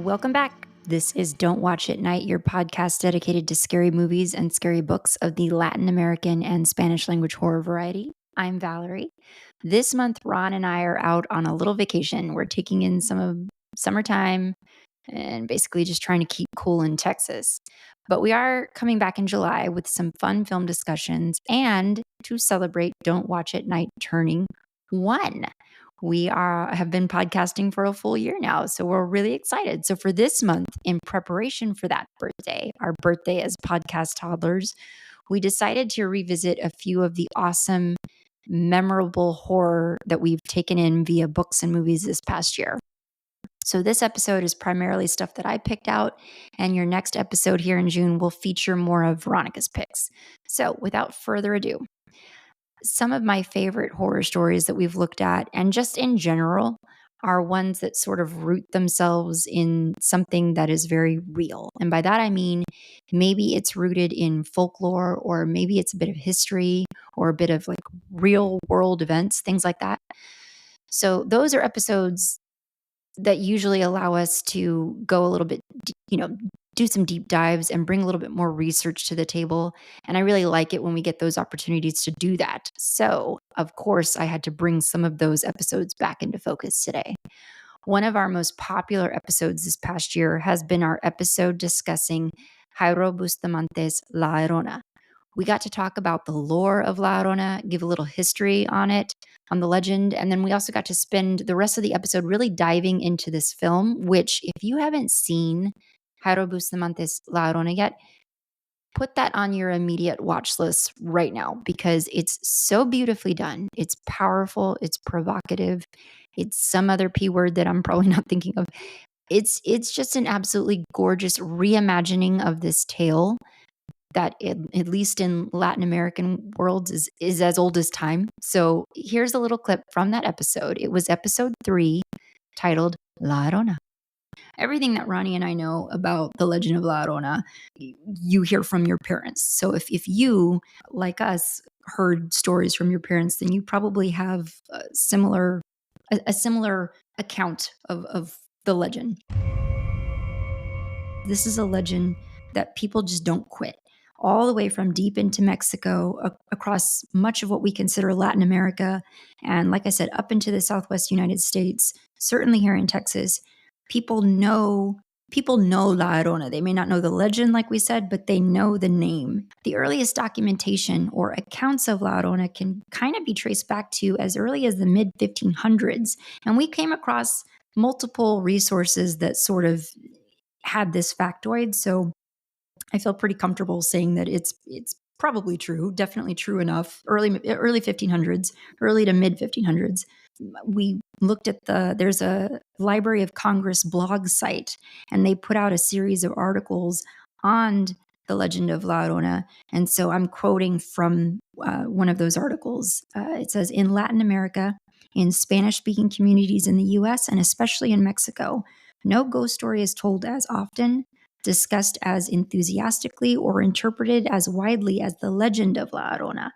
Welcome back. This is Don't Watch at Night, your podcast dedicated to scary movies and scary books of the Latin American and Spanish language horror variety. I'm Valerie. This month, Ron and I are out on a little vacation. We're taking in some of summertime and basically just trying to keep cool in Texas. But we are coming back in July with some fun film discussions and to celebrate Don't Watch at Night turning 1. We have been podcasting for a full year now, so we're really excited. So for this month, in preparation for that birthday, our birthday as podcast toddlers, we decided to revisit a few of the awesome, memorable horror that we've taken in via books and movies this past year. So this episode is primarily stuff that I picked out, and your next episode here in June will feature more of Veronica's picks. So without further ado, some of my favorite horror stories that we've looked at, and just in general, are ones that sort of root themselves in something that is very real. And by that I mean maybe it's rooted in folklore, or maybe it's a bit of history, or a bit of like real world events, things like that. So those are episodes that usually allow us to go a little bit, do some deep dives and bring a little bit more research to the table. And I really like it when we get those opportunities to do that. So, of course, I had to bring some of those episodes back into focus today. One of our most popular episodes this past year has been our episode discussing Jairo Bustamante's La Llorona. We got to talk about the lore of La Llorona, give a little history on it, on the legend, and then we also got to spend the rest of the episode really diving into this film, which if you haven't seen Jairo Bustamante's La Llorona yet, put that on your immediate watch list right now because it's so beautifully done. It's powerful, it's provocative, it's some other P word that I'm probably not thinking of. It's just an absolutely gorgeous reimagining of this tale that at least in Latin American worlds is as old as time. So here's a little clip from that episode. It was episode 3 titled La Llorona. Everything that Ronnie and I know about the legend of La Llorona, you hear from your parents. So if you, like us, heard stories from your parents, then you probably have a similar account of the legend. This is a legend that people just don't quit. All the way from deep into Mexico, across much of what we consider Latin America, and like I said, up into the Southwest United States, certainly here in Texas, people know La Llorona. They may not know the legend, like we said, but they know the name. The earliest documentation or accounts of La Llorona can kind of be traced back to as early as the mid-1500s, and we came across multiple resources that sort of had this factoid, so I feel pretty comfortable saying that it's probably true, definitely true enough. Early 1500s, early to mid 1500s. We looked at there's a Library of Congress blog site, and they put out a series of articles on the legend of La Llorona. And so I'm quoting from one of those articles. It says, in Latin America, in Spanish-speaking communities in the U.S., and especially in Mexico, no ghost story is told as often, discussed as enthusiastically, or interpreted as widely as the legend of La Llorona.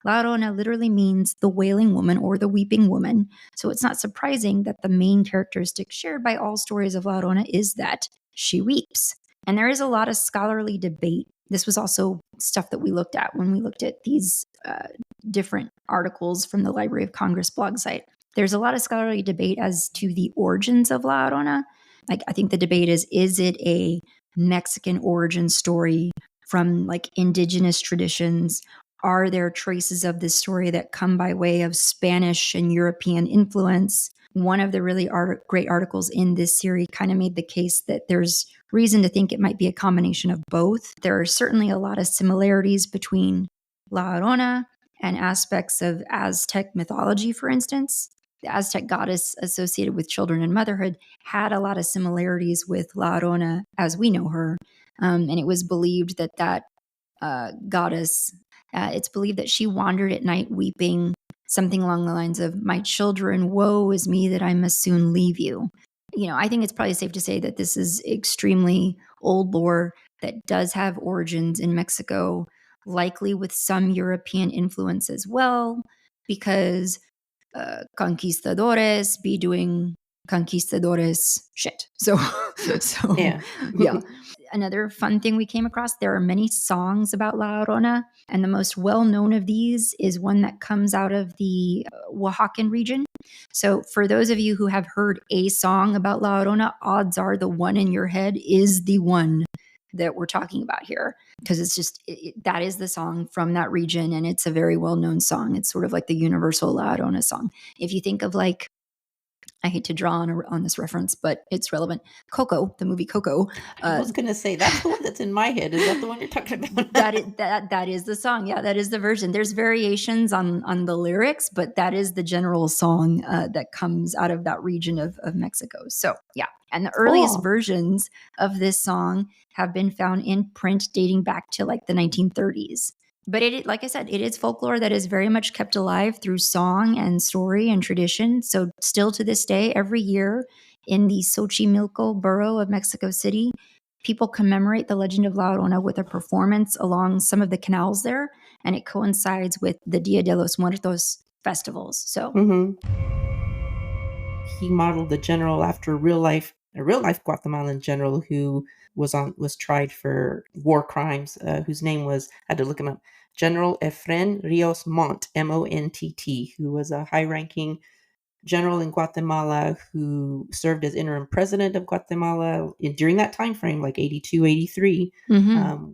La Llorona literally means the wailing woman or the weeping woman, so it's not surprising that the main characteristic shared by all stories of La Llorona is that she weeps. And there is a lot of scholarly debate. This was also stuff that we looked at when we looked at these different articles from the Library of Congress blog site. There's a lot of scholarly debate as to the origins of La Llorona. I think the debate is it a Mexican origin story from like indigenous traditions? Are there traces of this story that come by way of Spanish and European influence? One of the really great articles in this series kind of made the case that there's reason to think it might be a combination of both. There are certainly a lot of similarities between La Llorona and aspects of Aztec mythology, for instance. The Aztec goddess associated with children and motherhood had a lot of similarities with La Llorona as we know her. And it was believed that goddess, it's believed that she wandered at night weeping, something along the lines of, my children, woe is me that I must soon leave you. I think it's probably safe to say that this is extremely old lore that does have origins in Mexico, likely with some European influence as well, because conquistadores be doing conquistadores shit. So Yeah. yeah. Another fun thing we came across, there are many songs about La Llorona, and the most well-known of these is one that comes out of the Oaxacan region. So for those of you who have heard a song about La Llorona, odds are the one in your head is the one that we're talking about here, because it's just that is the song from that region, and it's a very well-known song. It's sort of like the universal La Llorona song. If you think of like, I hate to draw on this reference, but it's relevant. Coco, the movie Coco. I was going to say, that's the one that's in my head. Is that the one you're talking about? that is the song. Yeah, that is the version. There's variations on the lyrics, but that is the general song that comes out of that region of Mexico. So yeah, and the earliest versions of this song have been found in print dating back to like the 1930s. But it, like I said, it is folklore that is very much kept alive through song and story and tradition. So still to this day, every year in the Xochimilco borough of Mexico City, people commemorate the legend of La Llorona with a performance along some of the canals there, and it coincides with the Dia de los Muertos festivals. So he modeled the general after a real life Guatemalan general who was tried for war crimes, whose name was, I had to look him up, General Efren Rios Montt, Montt, who was a high-ranking general in Guatemala who served as interim president of Guatemala during that time frame, like 82, 83,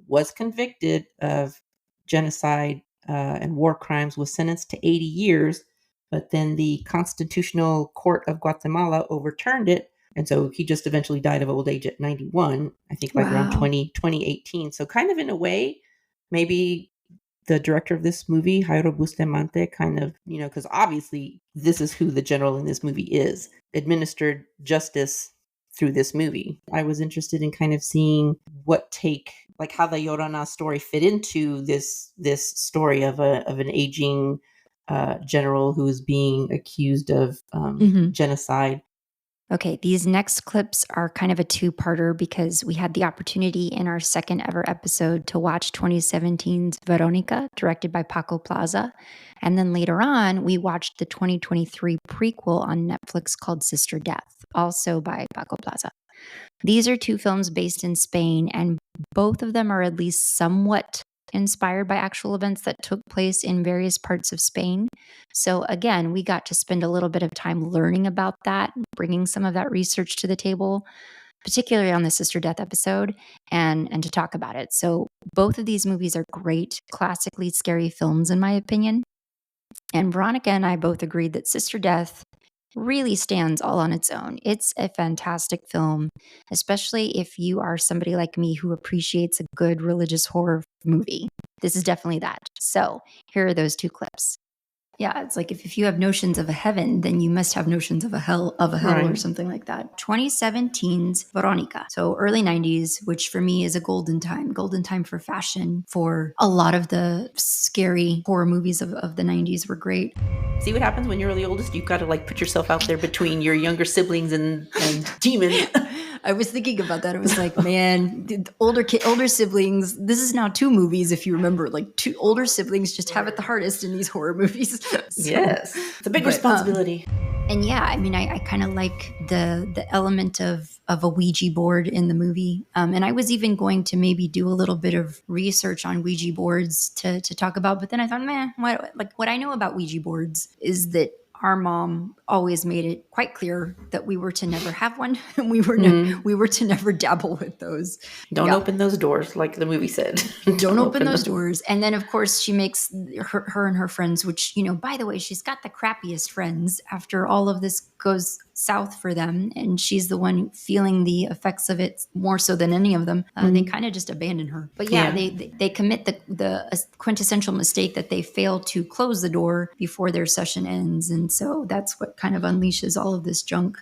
was convicted of genocide and war crimes, was sentenced to 80 years, but then the Constitutional Court of Guatemala overturned it. And so he just eventually died of old age at 91, I think like around 2018. So kind of in a way, maybe the director of this movie, Jairo Bustamante, kind of, because obviously this is who the general in this movie is, administered justice through this movie. I was interested in kind of seeing how the Llorona story fit into this story of an aging general who is being accused of genocide. Okay, these next clips are kind of a two-parter because we had the opportunity in our second ever episode to watch 2017's Veronica, directed by Paco Plaza. And then later on, we watched the 2023 prequel on Netflix called Sister Death, also by Paco Plaza. These are two films based in Spain, and both of them are at least somewhat inspired by actual events that took place in various parts of Spain. So again, we got to spend a little bit of time learning about that, bringing some of that research to the table, particularly on the Sister Death episode, and to talk about it. So both of these movies are great, classically scary films, in my opinion. And Veronica and I both agreed that Sister Death really stands all on its own. It's a fantastic film, especially if you are somebody like me who appreciates a good religious horror movie. This is definitely that. So here are those two clips. Yeah, it's like if you have notions of a heaven, then you must have notions of a hell right, or something like that. 2017's Veronica. So early 90s, which for me is a golden time for fashion, for a lot of the scary horror movies of the 90s were great. See what happens when you're the oldest? You've got to put yourself out there between your younger siblings and demons. I was thinking about that. I was like, man, older siblings, this is now two movies, if you remember, like two older siblings just have it the hardest in these horror movies. So, yes, it's a big responsibility. And yeah, I mean, I kind of like the element of a Ouija board in the movie. And I was even going to maybe do a little bit of research on Ouija boards to talk about, but then I thought, what I know about Ouija boards is that our mom always made it quite clear that we were to never have one, and we were to never dabble with those. Don't open those doors, like the movie said. Don't open those doors. And then, of course, she makes her and her friends, which, by the way, she's got the crappiest friends after all of this goes south for them, and she's the one feeling the effects of it more so than any of them. They kind of just abandon her. But they commit the quintessential mistake that they fail to close the door before their session ends, and so that's what kind of unleashes all of this junk.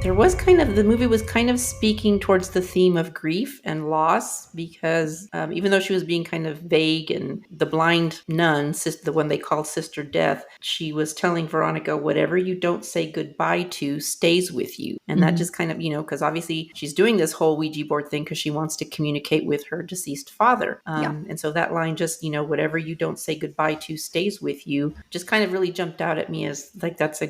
The movie was kind of speaking towards the theme of grief and loss, because even though she was being kind of vague, and the blind nun, the one they call Sister Death, she was telling Veronica, whatever you don't say goodbye to stays with you. And that just kind of, because obviously she's doing this whole Ouija board thing because she wants to communicate with her deceased father. And so that line just, whatever you don't say goodbye to stays with you, just kind of really jumped out at me as like, that's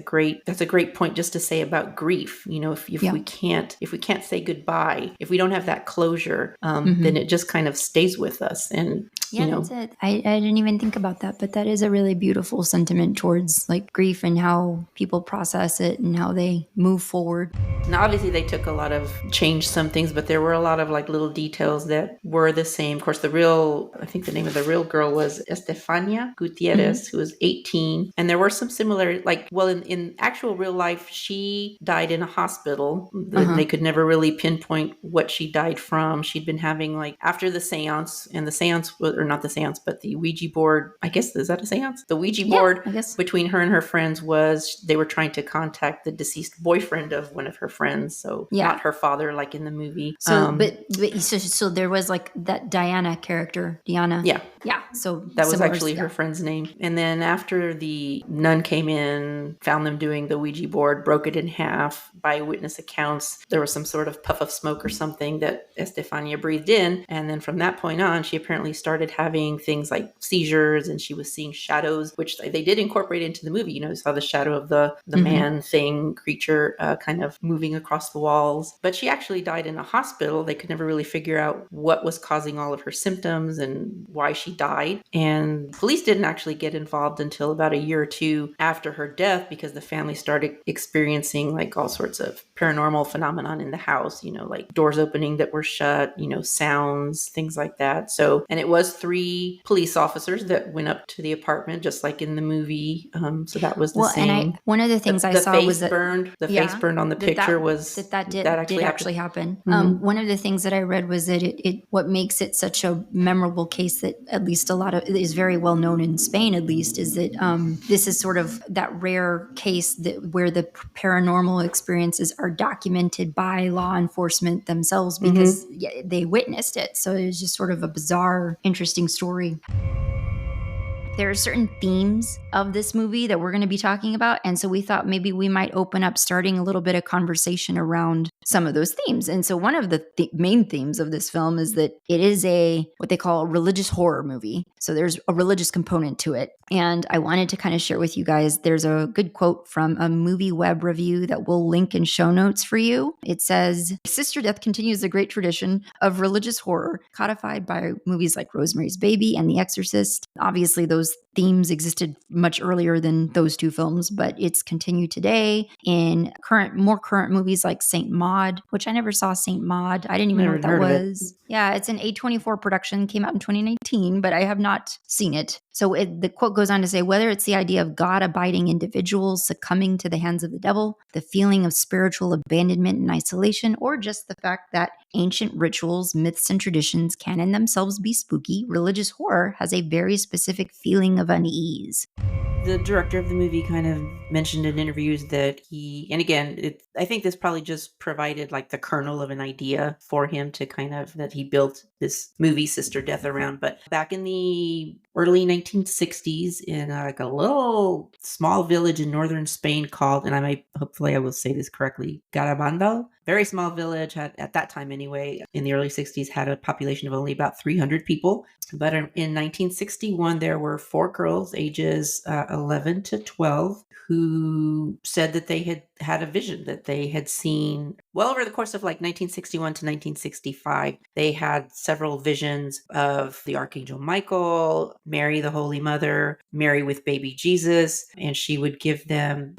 that's a great point just to say about grief. If we can't say goodbye, if we don't have that closure, then it just kind of stays with us. And that's it. I didn't even think about that, but that is a really beautiful sentiment towards like grief and how people process it and how they move forward. Now, obviously, they took a lot of, changed some things, but there were a lot of like little details that were the same. Of course, I think the name of the real girl was Estefania Gutierrez, who was 18. And there were some similar, in actual real life, she died in a hospital. They could never really pinpoint what she died from. She'd been having after the seance, and the seance, or not the seance, but the Ouija board, I guess, is that a seance? The Ouija board between her and her friends was, they were trying to contact the deceased boyfriend of one of her friends, so not her father like in the movie. So so there was like that Diana character, Diana. So that was actually her friend's name. And then after the nun came in, found them doing the Ouija board, broke it in half. By witness accounts, there was some sort of puff of smoke or something that Estefania breathed in, and then from that point on, she apparently started having things like seizures, and she was seeing shadows, which they did incorporate into the movie. You saw the shadow of the man thing, creature, kind of moving across the walls. But she actually died in a hospital. They could never really figure out what was causing all of her symptoms and why she died. And police didn't actually get involved until about a year or two after her death, because the family started experiencing all sorts of paranormal phenomenon in the house, like doors opening that were shut, sounds, things like that. So, and it was 3 police officers that went up to the apartment, just like in the movie. So that was the same. And one of the things I saw was that the face burned on the picture that did actually happen. One of the things that I read was that what makes it such a memorable case, that at least a lot of is very well known in Spain, at least, is that this is sort of that rare case where the paranormal experiences are documented by law enforcement themselves, because they witnessed it. So it's just sort of a bizarre, interesting story. There are certain themes of this movie that we're going to be talking about. And so we thought maybe we might open up starting a little bit of conversation around some of those themes. And so one of the main themes of this film is that it is what they call a religious horror movie. So there's a religious component to it. And I wanted to kind of share with you guys, there's a good quote from a movie web review that we'll link in show notes for you. It says, Sister Death continues the great tradition of religious horror codified by movies like Rosemary's Baby and The Exorcist. Obviously, those themes existed much earlier than those 2 films, but it's continued today in more current movies like Saint Maud, which I never saw Saint Maud. I didn't even know what that was. Yeah, it's an A24 production, came out in 2019, but I have not seen it. So the quote goes on to say, whether it's the idea of God abiding individuals succumbing to the hands of the devil, the feeling of spiritual abandonment and isolation, or just the fact that ancient rituals, myths, and traditions can in themselves be spooky, religious horror has a very specific feeling of unease. The director of the movie kind of mentioned in interviews that and again, I think this probably just provided the kernel of an idea for him to that he built this movie Sister Death around. But back in the early 1960s, in a little small village in northern Spain called, and hopefully I will say this correctly, Garabandal. Very small village, at that time anyway, in the early 60s, had a population of only about 300 people. But in 1961, there were 4 girls ages 11 to 12 who said that they had a vision, that they had seen, well, over the course of 1961 to 1965, they had several visions of the Archangel Michael, Mary, the Holy Mother, Mary with baby Jesus, and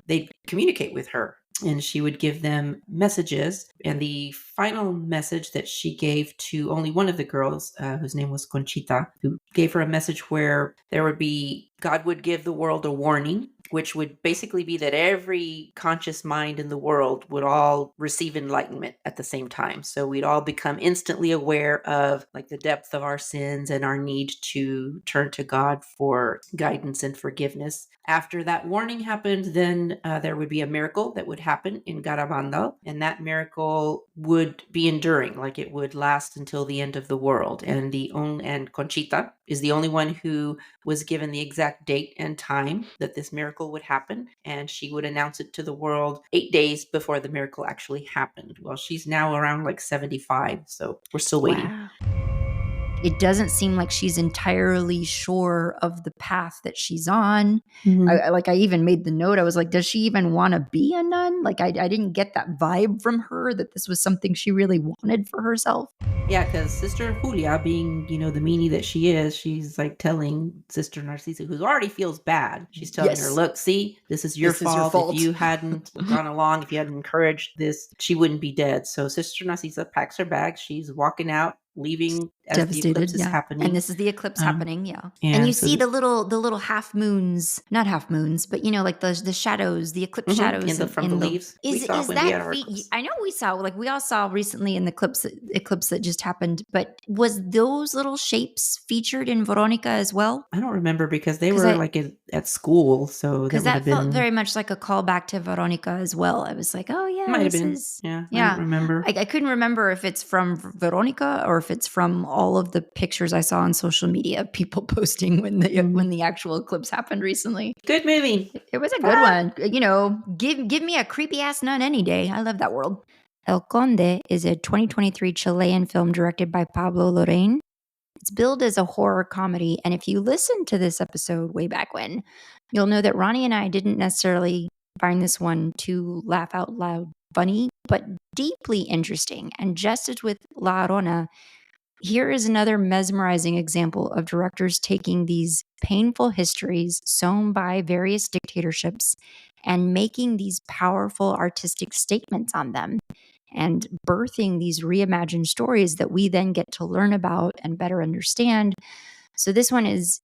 they'd communicate with her. And she would give them messages. And the final message that she gave to only one of the girls, whose name was Conchita, who gave her a message where God would give the world a warning, which would basically be that every conscious mind in the world would all receive enlightenment at the same time. So we'd all become instantly aware of the depth of our sins and our need to turn to God for guidance and forgiveness. After that warning happened, then there would be a miracle that would happen in Garabandal, and that miracle would be enduring, it would last until the end of the world. And Conchita is the only one who was given the exact date and time that this miracle would happen, and she would announce it to the world 8 days before the miracle actually happened. Well, she's now around 75, so we're still waiting. Wow. It doesn't seem like she's entirely sure of the path that she's on. Mhm. I even made the note. I was like, does she even want to be a nun? Like, I didn't get that vibe from her that this was something she really wanted for herself. Yeah, because Sister Julia, being, the meanie that she is, she's like telling Sister Narcisa, who already feels bad, she's telling her, Yes. look, see, this is your This is your fault. If fault. you hadn't gone along, if you hadn't encouraged this, she wouldn't be dead. So Sister Narcisa packs her bag. She's walking out, leaving as the eclipse Devastated, is yeah. happening. And this is the eclipse happening, yeah. And you And so see the little half moons, not half moons, but like the shadows, the eclipse shadows from the leaves. We saw is when we that had our eclipse. I know we saw, like we all saw recently in the eclipse that just happened, but was those little shapes featured in Veronica as well? I don't remember because they 'Cause were I like at school, so that Because would have that felt been very much like a callback to Veronica as well. I was like, oh yeah, might have this been. is Yeah, I don't yeah. remember. I couldn't remember if it's from Veronica or if it's from all of the pictures I saw on social media of people posting when the actual eclipse happened recently. Good movie. It was a good one. Give me a creepy ass nun any day. I love that world. El Conde is a 2023 Chilean film directed by Pablo Larraín. It's billed as a horror comedy, and if you listen to this episode way back when, you'll know that Ronnie and I didn't necessarily find this one too laugh out loud funny, but deeply interesting. And just as with La Arona, here is another mesmerizing example of directors taking these painful histories sown by various dictatorships and making these powerful artistic statements on them and birthing these reimagined stories that we then get to learn about and better understand. So this one is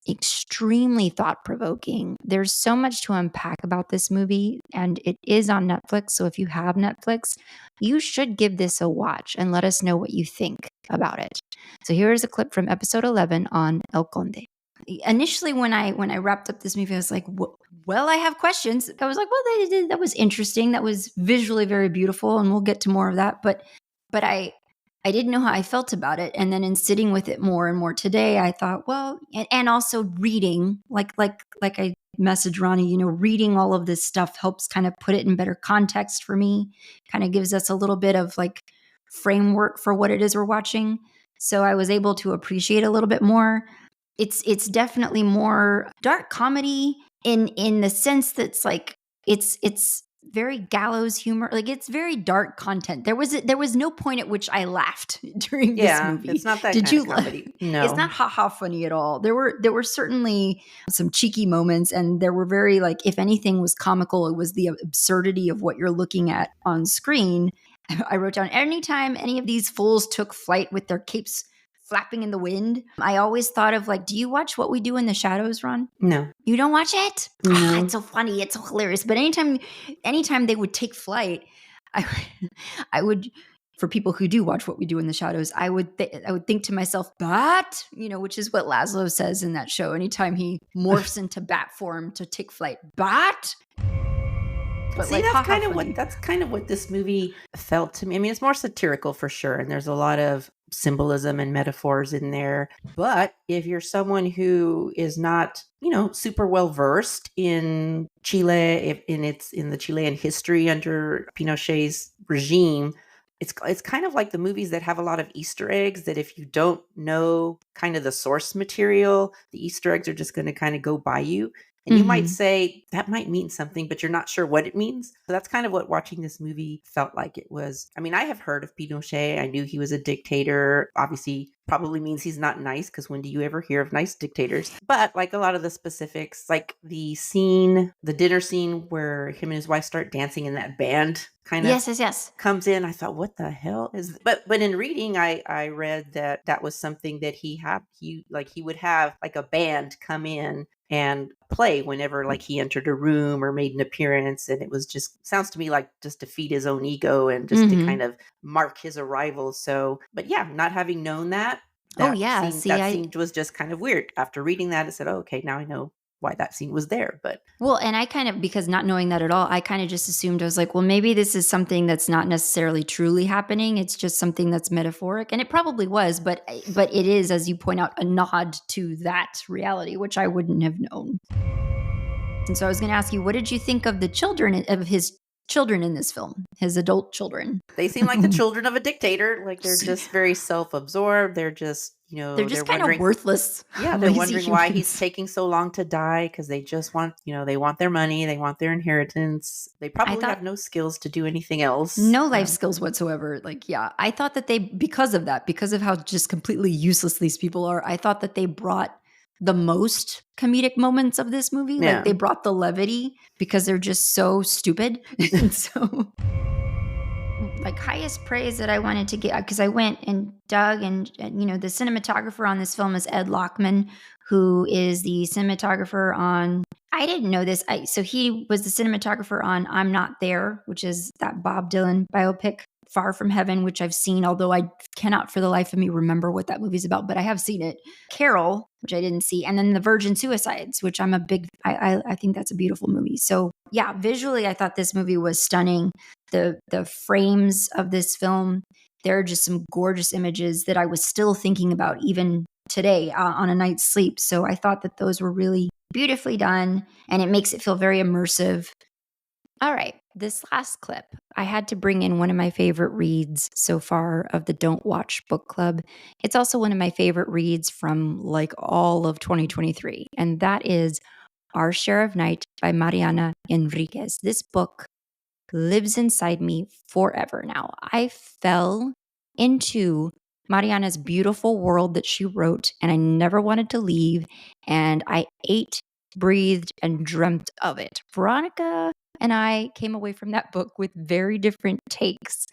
extremely thought-provoking. There's so much to unpack about this movie, and it is on Netflix. So if you have Netflix, you should give this a watch and let us know what you think about it. So here is a clip from episode 11 on El Conde. Initially, when I wrapped up this movie, I was like, well, I have questions. I was like, well, that was interesting. That was visually very beautiful, and we'll get to more of that. But I didn't know how I felt about it. And then in sitting with it more and more today, I thought, well, and also reading, like I messaged Ronnie, reading all of this stuff helps kind of put it in better context for me, kind of gives us a little bit of like framework for what it is we're watching. So I was able to appreciate a little bit more. It's definitely more dark comedy in the sense that's like it's very gallows humor. Like it's very dark content. There was no point at which I laughed during this movie. It's not that Did kind you? of comedy. No, It's not ha funny at all. There were certainly some cheeky moments, and there were very like if anything was comical, it was the absurdity of what you're looking at on screen. I wrote down anytime any of these fools took flight with their capes flapping in the wind. I always thought of like, do you watch What We Do in the Shadows, Ron? No. You don't watch it? No. It's so funny. It's so hilarious. But anytime they would take flight, I would, for people who do watch What We Do in the Shadows, I would think to myself, bat, which is what Laszlo says in that show. Anytime he morphs into bat form to take flight, bat. But see, that's kind of what this movie felt to me. I mean, it's more satirical for sure, and there's a lot of symbolism and metaphors in there. But if you're someone who is not, super well versed in Chile, in the Chilean history under Pinochet's regime, it's kind of like the movies that have a lot of Easter eggs that if you don't know kind of the source material, the Easter eggs are just going to kind of go by you. And you might say that might mean something, but you're not sure what it means. So that's kind of what watching this movie felt like it was. I mean, I have heard of Pinochet. I knew he was a dictator. Obviously, probably means he's not nice because when do you ever hear of nice dictators? But like a lot of the specifics, like the dinner scene where him and his wife start dancing in that band kind of yes. comes in. I thought, what the hell is, but in reading, I read that was something that he would have like a band come in and play whenever like he entered a room or made an appearance. And it was just, sounds to me like just to feed his own ego and just to kind of mark his arrival. So, but yeah, not having known that scene was just kind of weird. After reading that, I said, oh, okay, now I know why that scene was there. But well, and I kind of, because not knowing that at all, I kind of just assumed, I was like, well, maybe this is something that's not necessarily truly happening. It's just something that's metaphoric. And it probably was, but it is, as you point out, a nod to that reality, which I wouldn't have known. And so I was going to ask you, what did you think of the children, of his children in this film, his adult children. They seem like the children of a dictator. Like they're just very self-absorbed. They're just, They're they're just kind of wondering. worthless, Yeah, they're lazy wondering why he's humans. taking so long to die because they just want, they want their money, they want their inheritance. They probably have no skills to do anything else. No life skills whatsoever. Like, yeah, I thought that because of how just completely useless these people are, I thought that they brought the most comedic moments of this movie. Yeah. Like, they brought the levity because they're just so stupid. And so, like, highest praise that I wanted to get, because I went and dug, and the cinematographer on this film is Ed Lockman, who is the cinematographer on, I didn't know this, so he was the cinematographer on I'm Not There, which is that Bob Dylan biopic, Far From Heaven, which I've seen, although I cannot for the life of me remember what that movie's about, but I have seen it. Carol, which I didn't see, and then The Virgin Suicides, which I'm a big, I think that's a beautiful movie. So yeah, visually I thought this movie was stunning. The frames of this film, there are just some gorgeous images that I was still thinking about even today on a night's sleep. So I thought that those were really beautifully done, and it makes it feel very immersive. All right, this last clip, I had to bring in one of my favorite reads so far of the Don't Watch book club. It's also one of my favorite reads from like all of 2023, and that is Our Share of Night by Mariana Enriquez. This book lives inside me forever now. I fell into Mariana's beautiful world that she wrote, and I never wanted to leave, and I ate, breathed, and dreamt of it. Veronica and I came away from that book with very different takes,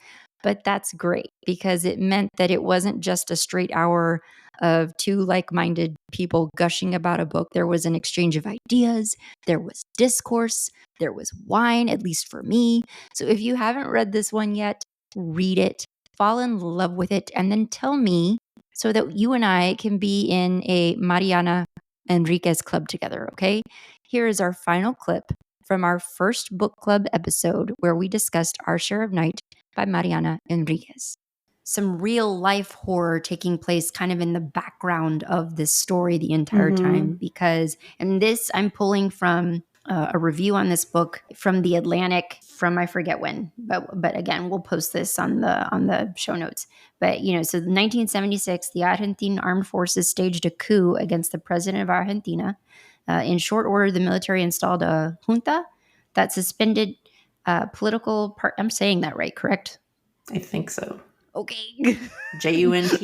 but that's great because it meant that it wasn't just a straight hour of two like-minded people gushing about a book. There was an exchange of ideas, there was discourse, there was wine, at least for me. So if you haven't read this one yet, read it, fall in love with it, and then tell me so that you and I can be in a Mariana Enriquez club together, okay? Here is our final clip from our first book club episode where we discussed Our Share of Night by Mariana Enriquez. Some real life horror taking place kind of in the background of this story the entire time, because, and this I'm pulling from a review on this book from The Atlantic from I forget when, but again, we'll post this on the show notes. But, so 1976, the Argentine armed forces staged a coup against the president of Argentina. In short order, the military installed a junta that suspended political part. I'm saying that right, correct? I think so. Okay. Junta?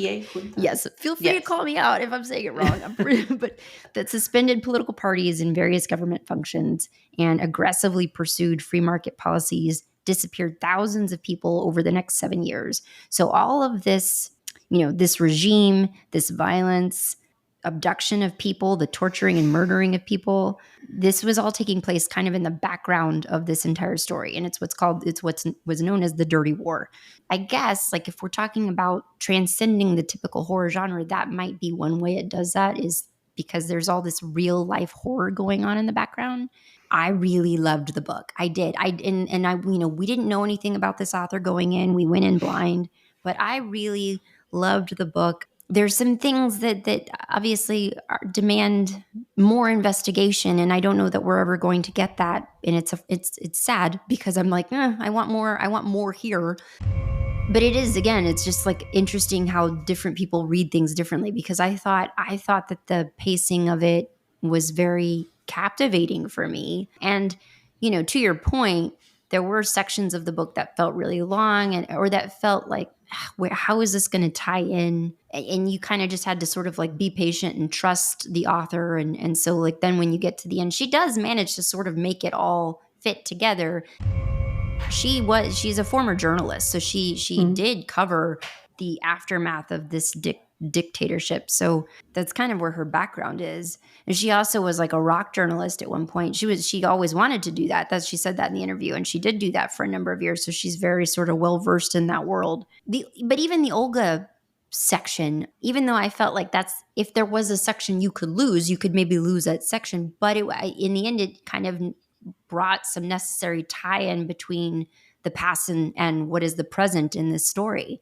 Yes. Feel free to call me out if I'm saying it wrong. But that suspended political parties in various government functions and aggressively pursued free market policies, disappeared thousands of people over the next 7 years. So all of this, this regime, this violence, abduction of people, the torturing and murdering of people, this was all taking place kind of in the background of this entire story. And it's what was known as the Dirty War. I guess, like, if we're talking about transcending the typical horror genre, that might be one way it does that, is because there's all this real life horror going on in the background. I really loved the book. I did. We didn't know anything about this author going in. We went in blind, but I really loved the book. There's some things that obviously demand more investigation, and I don't know that we're ever going to get that. And it's sad because I'm like, I want more here. But it is, again, it's just like interesting how different people read things differently, because I thought that the pacing of it was very captivating for me. And, to your point, there were sections of the book that felt really long or that felt like, how is this going to tie in? And you kind of just had to sort of like be patient and trust the author. And so like then when you get to the end, she does manage to sort of make it all fit together. She's a former journalist, so she did cover the aftermath of this dictatorship. So that's kind of where her background is. And she also was like a rock journalist at one point. She always wanted to do that. She said that in the interview, and she did do that for a number of years. So she's very sort of well versed in that world. But even the Olga section, even though I felt like if there was a section you could maybe lose that section. But in the end, it kind of brought some necessary tie-in between the past and what is the present in this story.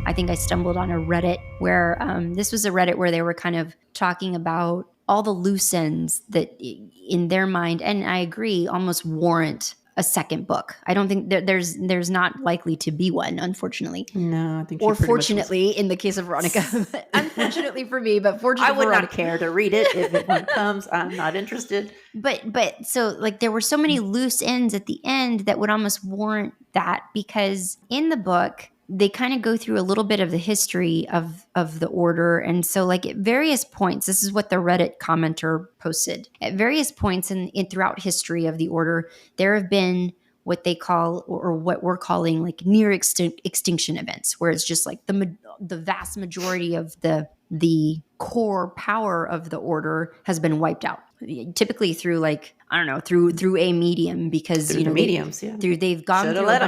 I think I stumbled on a Reddit where this was a Reddit where they were kind of talking about all the loose ends that in their mind, and I agree, almost warrant a second book. I don't think there's not likely to be one, unfortunately. No, I think she Or pretty much was- fortunately, in the case of Veronica. Unfortunately for me, but I fortunately would for not Veronica. care to read it if one comes. I'm not interested. But so like there were so many loose ends at the end that would almost warrant that, because in the book they kind of go through a little bit of the history of the order. And so like at various points, this is what the Reddit commenter posted. At various points in throughout history of the order, there have been what they call, or what we're calling, like near extinction events, where it's just like the vast majority of the core power of the order has been wiped out, typically through like, I don't know, through a medium, because Through the mediums, they've gone Shoulda through let a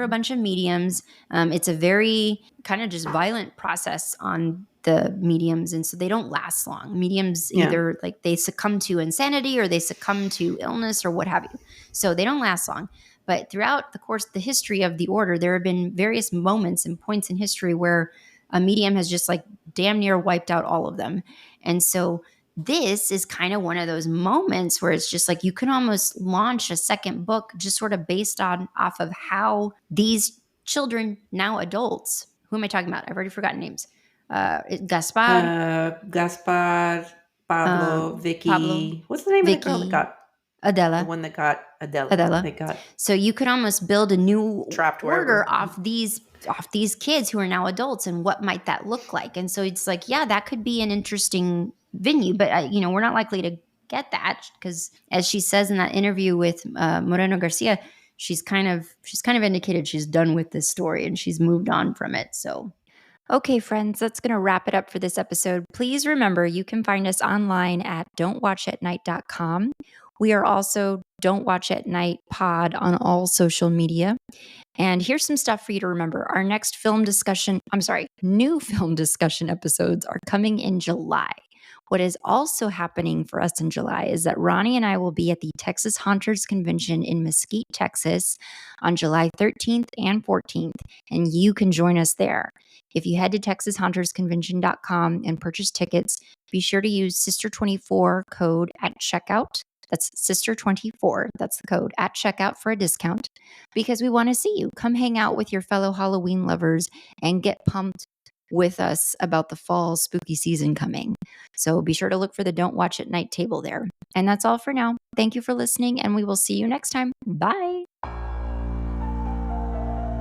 bunch of mediums. It's a very kind of just violent process on the mediums, and so they don't last long. Mediums either like they succumb to insanity or they succumb to illness or what have you, so they don't last long. But throughout the course of the history of the order, there have been various moments and points in history where a medium has just like damn near wiped out all of them. And so this is kind of one of those moments where it's just like you can almost launch a second book just sort of based off of how these children, now adults, who am I talking about? I've already forgotten names. Gaspar, Pablo, Vicky. Pablo, What's the name Vicky, of the girl that got Adela? The one that got Adela. Adela. They got so you could almost build a new trapped order wherever. off these kids who are now adults, and what might that look like? And so it's like, yeah, that could be an interesting venue, but we're not likely to get that, because as she says in that interview with Moreno Garcia, she's kind of indicated she's done with this story and she's moved on from it. So okay, friends, that's going to wrap it up for this episode. Please remember, you can find us online at don'twatchatnight.com. We are also Don't Watch at Night Pod on all social media. And here's some stuff for you to remember. Our next new film discussion episodes are coming in July. What is also happening for us in July is that Ronnie and I will be at the Texas Haunters Convention in Mesquite, Texas on July 13th and 14th, and you can join us there. If you head to TexasHauntersConvention.com and purchase tickets, be sure to use Sister24 code at checkout. That's Sister24. That's the code at checkout for a discount, because we want to see you. Come hang out with your fellow Halloween lovers and get pumped with us about the fall spooky season coming. So be sure to look for the Don't Watch at Night table there. And that's all for now. Thank you for listening, and we will see you next time. Bye.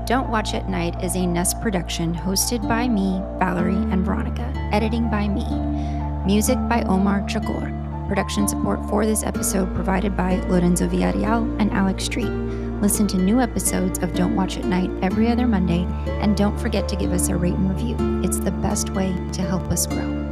Don't Watch at Night is a Nest production hosted by me, Valerie, and Veronica. Editing by me. Music by Omar Chagor. Production support for this episode provided by Lorenzo Villarreal and Alex Street. Listen to new episodes of Don't Watch at Night every other Monday, and don't forget to give us a rate and review. It's the best way to help us grow.